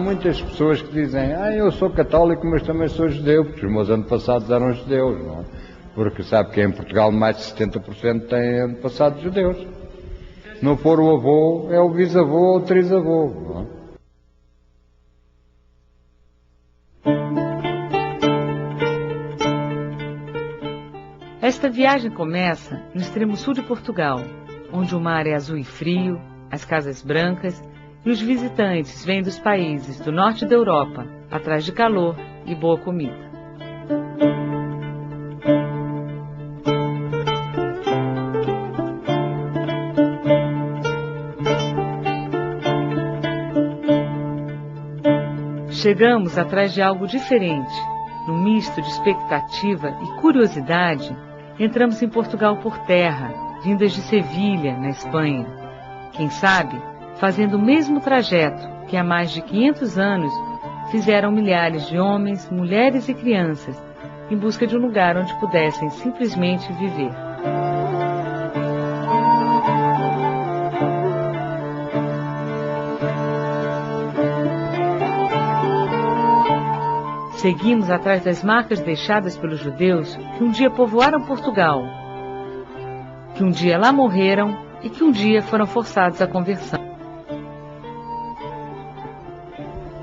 muitas pessoas que dizem, eu sou católico, mas também sou judeu, porque os meus antepassados eram judeus, não é? Porque sabe que em Portugal mais de 70% têm antepassados judeus. Se não for o avô, é o bisavô ou o trisavô, não é? Esta viagem começa no extremo sul de Portugal, onde o mar é azul e frio, as casas brancas e os visitantes vêm dos países do norte da Europa, atrás de calor e boa comida. Chegamos atrás de algo diferente. Num misto de expectativa e curiosidade, entramos em Portugal por terra, vindas de Sevilha, na Espanha. Quem sabe, fazendo o mesmo trajeto que há mais de 500 anos fizeram milhares de homens, mulheres e crianças, em busca de um lugar onde pudessem simplesmente viver. Seguimos atrás das marcas deixadas pelos judeus que um dia povoaram Portugal, que um dia lá morreram e que um dia foram forçados à conversão.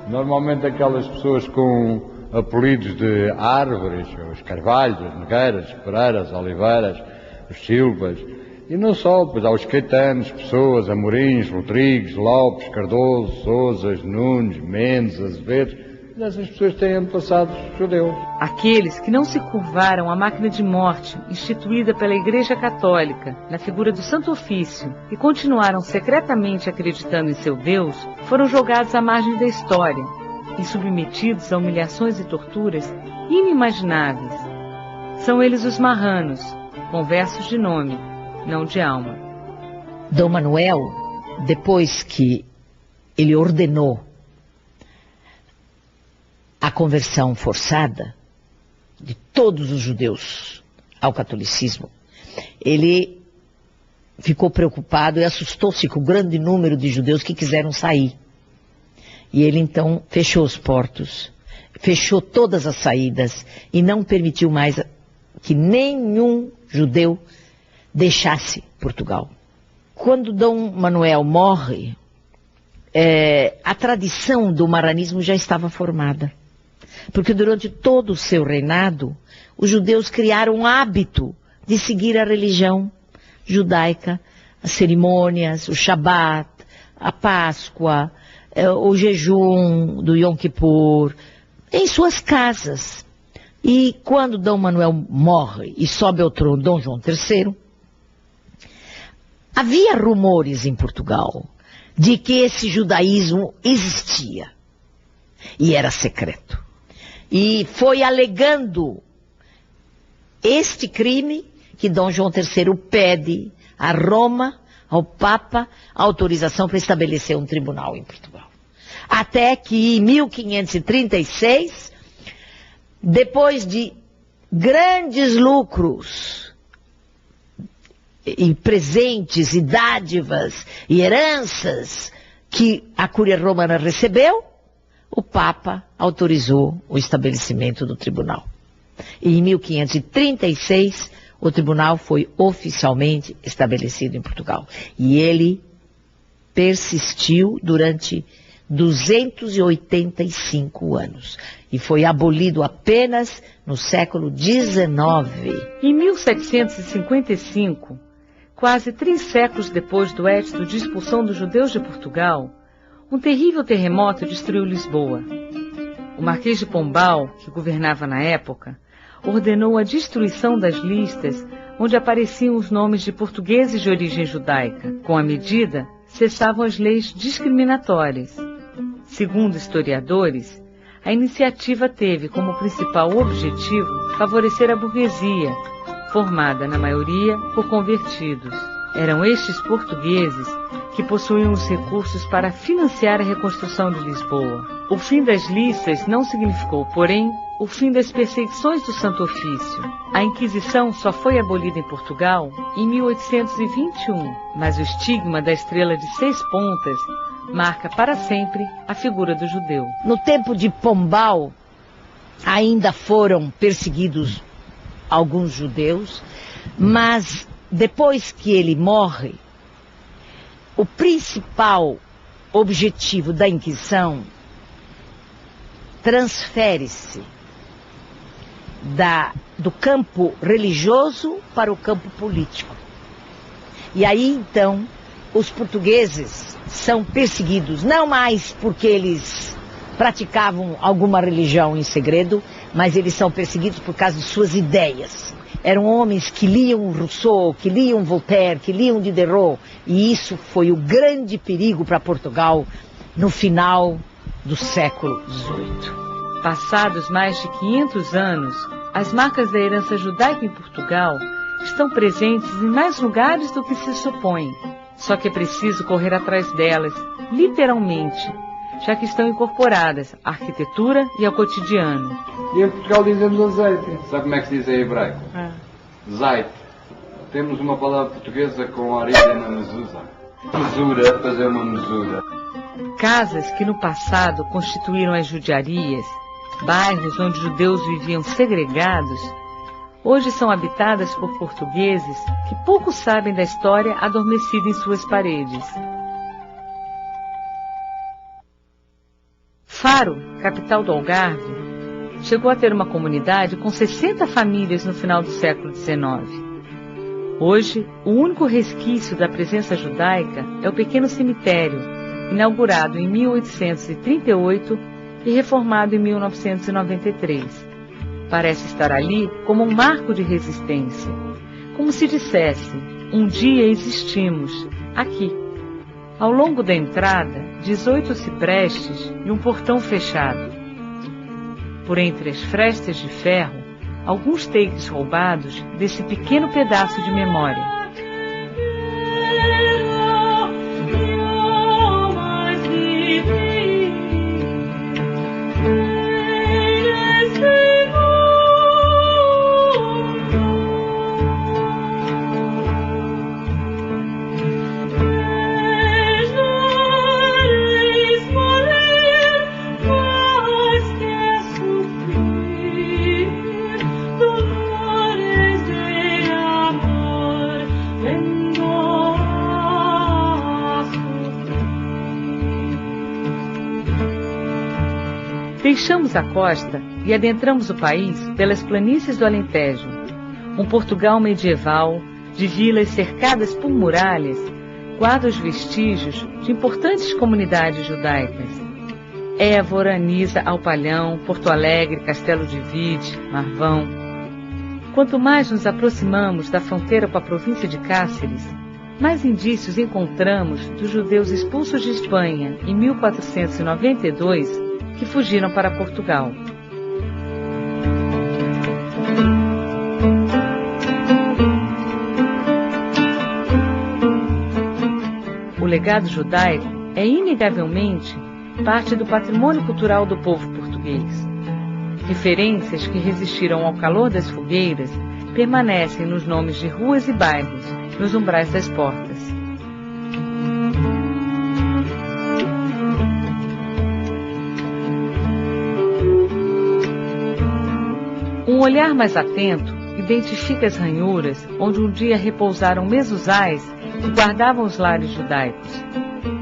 Normalmente aquelas pessoas com apelidos de árvores, os carvalhos, as nogueiras, as pereiras, as oliveiras, os silvas, e não só, pois há os caetanos, Pessoas, Amorins, Rodrigues, Lopes, Cardoso, Sousas, Nunes, Mendes, Azevedos. Essas pessoas têm antepassados judeus. Aqueles que não se curvaram à máquina de morte instituída pela Igreja Católica na figura do Santo Ofício e continuaram secretamente acreditando em seu Deus, foram jogados à margem da história e submetidos a humilhações e torturas inimagináveis. São eles os marranos, conversos de nome, não de alma. Dom Manuel, depois que ele ordenou a conversão forçada de todos os judeus ao catolicismo, ele ficou preocupado e assustou-se com o grande número de judeus que quiseram sair. E ele então fechou os portos, fechou todas as saídas e não permitiu mais que nenhum judeu deixasse Portugal. Quando Dom Manuel morre, a tradição do marranismo já estava formada. Porque durante todo o seu reinado, os judeus criaram um hábito de seguir a religião judaica, as cerimônias, o Shabat, a Páscoa, o jejum do Yom Kippur, em suas casas. E quando Dom Manuel morre e sobe ao trono Dom João III, havia rumores em Portugal de que esse judaísmo existia e era secreto. E foi alegando este crime que Dom João III pede a Roma, ao Papa, a autorização para estabelecer um tribunal em Portugal. Até que em 1536, depois de grandes lucros e presentes e dádivas e heranças que a Cúria Romana recebeu, o Papa autorizou o estabelecimento do tribunal. E em 1536, o tribunal foi oficialmente estabelecido em Portugal. E ele persistiu durante 285 anos. E foi abolido apenas no século XIX. Em 1755, quase 3 séculos depois do édito de expulsão dos judeus de Portugal, um terrível terremoto destruiu Lisboa. O Marquês de Pombal, que governava na época, ordenou a destruição das listas onde apareciam os nomes de portugueses de origem judaica. Com a medida, cessavam as leis discriminatórias. Segundo historiadores, a iniciativa teve como principal objetivo favorecer a burguesia, formada na maioria por convertidos. Eram estes portugueses que possuíam os recursos para financiar a reconstrução de Lisboa. O fim das listas não significou, porém, o fim das perseguições do Santo Ofício. A Inquisição só foi abolida em Portugal em 1821, mas o estigma da estrela de 6 pontas marca para sempre a figura do judeu. No tempo de Pombal, ainda foram perseguidos alguns judeus, mas depois que ele morre, o principal objetivo da Inquisição transfere-se do campo religioso para o campo político. E aí, então, os portugueses são perseguidos, não mais porque eles praticavam alguma religião em segredo, mas eles são perseguidos por causa de suas ideias. Eram homens que liam Rousseau, que liam Voltaire, que liam Diderot, e isso foi o grande perigo para Portugal no final do século XVIII. Passados mais de 500 anos, as marcas da herança judaica em Portugal estão presentes em mais lugares do que se supõe. Só que é preciso correr atrás delas, literalmente, já que estão incorporadas à arquitetura e ao cotidiano. E em Portugal dizemos azeite. Sabe como é que se diz em hebraico? Zait. Temos uma palavra portuguesa com origem na mesusa. Mesura, fazer uma mesura. Casas que no passado constituíram as judiarias, bairros onde judeus viviam segregados, hoje são habitadas por portugueses que pouco sabem da história adormecida em suas paredes. Faro, capital do Algarve, chegou a ter uma comunidade com 60 famílias no final do século XIX. Hoje, o único resquício da presença judaica é o pequeno cemitério, inaugurado em 1838 e reformado em 1993. Parece estar ali como um marco de resistência, como se dissesse, um dia existimos, aqui. Ao longo da entrada, 18 ciprestes e um portão fechado. Por entre as frestas de ferro, alguns takes roubados desse pequeno pedaço de memória. Deixamos a costa e adentramos o país pelas planícies do Alentejo. Um Portugal medieval, de vilas cercadas por muralhas, guarda os vestígios de importantes comunidades judaicas. Évora, Nisa, Alpalhão, Porto Alegre, Castelo de Vide, Marvão. Quanto mais nos aproximamos da fronteira com a província de Cáceres, mais indícios encontramos dos judeus expulsos de Espanha em 1492, que fugiram para Portugal. O legado judaico é inegavelmente parte do patrimônio cultural do povo português. Referências que resistiram ao calor das fogueiras permanecem nos nomes de ruas e bairros, nos umbrais das portas. Um olhar mais atento identifica as ranhuras onde um dia repousaram mezuzais que guardavam os lares judaicos.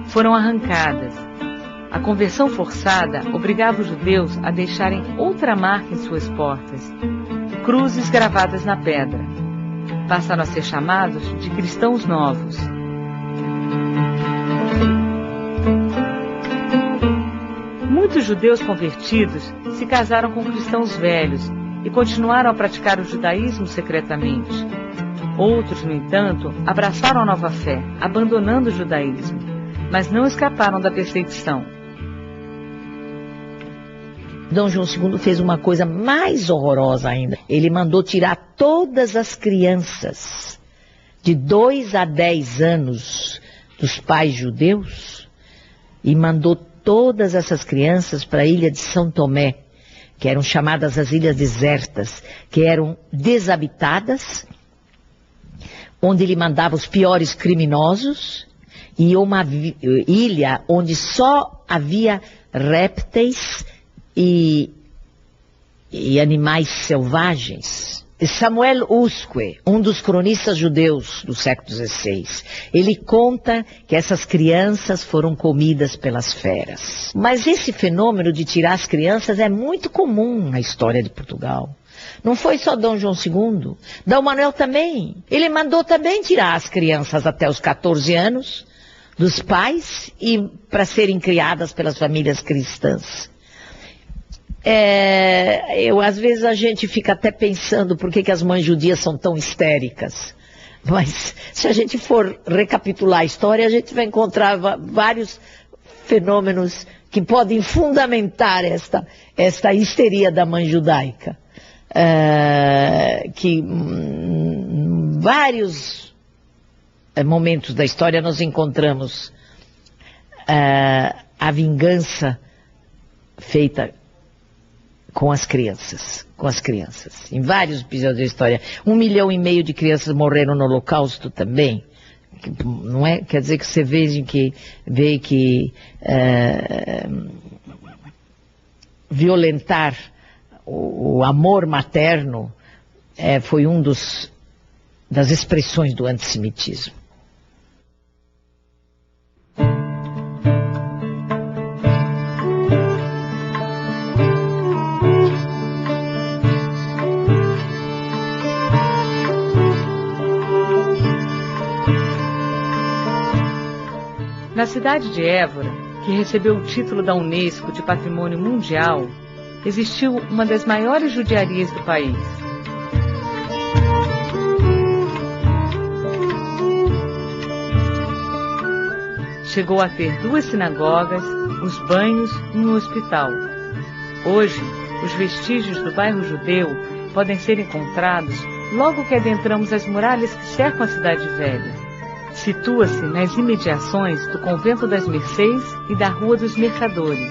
Foram arrancadas. A conversão forçada obrigava os judeus a deixarem outra marca em suas portas, cruzes gravadas na pedra. Passaram a ser chamados de cristãos novos. Muitos judeus convertidos se casaram com cristãos velhos e continuaram a praticar o judaísmo secretamente. Outros, no entanto, abraçaram a nova fé, abandonando o judaísmo, mas não escaparam da perseguição. Dom João II fez uma coisa mais horrorosa ainda. Ele mandou tirar todas as crianças de 2 a 10 anos dos pais judeus e mandou todas essas crianças para a ilha de São Tomé, que eram chamadas as ilhas desertas, que eram desabitadas, onde ele mandava os piores criminosos e uma ilha onde só havia répteis e animais selvagens. Samuel Usque, um dos cronistas judeus do século XVI, ele conta que essas crianças foram comidas pelas feras. Mas esse fenômeno de tirar as crianças é muito comum na história de Portugal. Não foi só Dom João II, Dom Manuel também. Ele mandou também tirar as crianças até os 14 anos dos pais e para serem criadas pelas famílias cristãs. Às vezes a gente fica até pensando por que as mães judias são tão histéricas. Mas se a gente for recapitular a história, a gente vai encontrar vários fenômenos que podem fundamentar esta histeria da mãe judaica. Que em vários momentos da história nós encontramos a vingança feita com as crianças. Em vários episódios da história. 1,5 milhão de crianças morreram no Holocausto também. Não é? Quer dizer que você vê que violentar o amor materno foi das expressões do antissemitismo. Na cidade de Évora, que recebeu o título da Unesco de Patrimônio Mundial, existiu uma das maiores judiarias do país. Chegou a ter 2 sinagogas, os banhos e um hospital. Hoje, os vestígios do bairro judeu podem ser encontrados logo que adentramos as muralhas que cercam a cidade velha. Situa-se nas imediações do Convento das Mercês e da Rua dos Mercadores.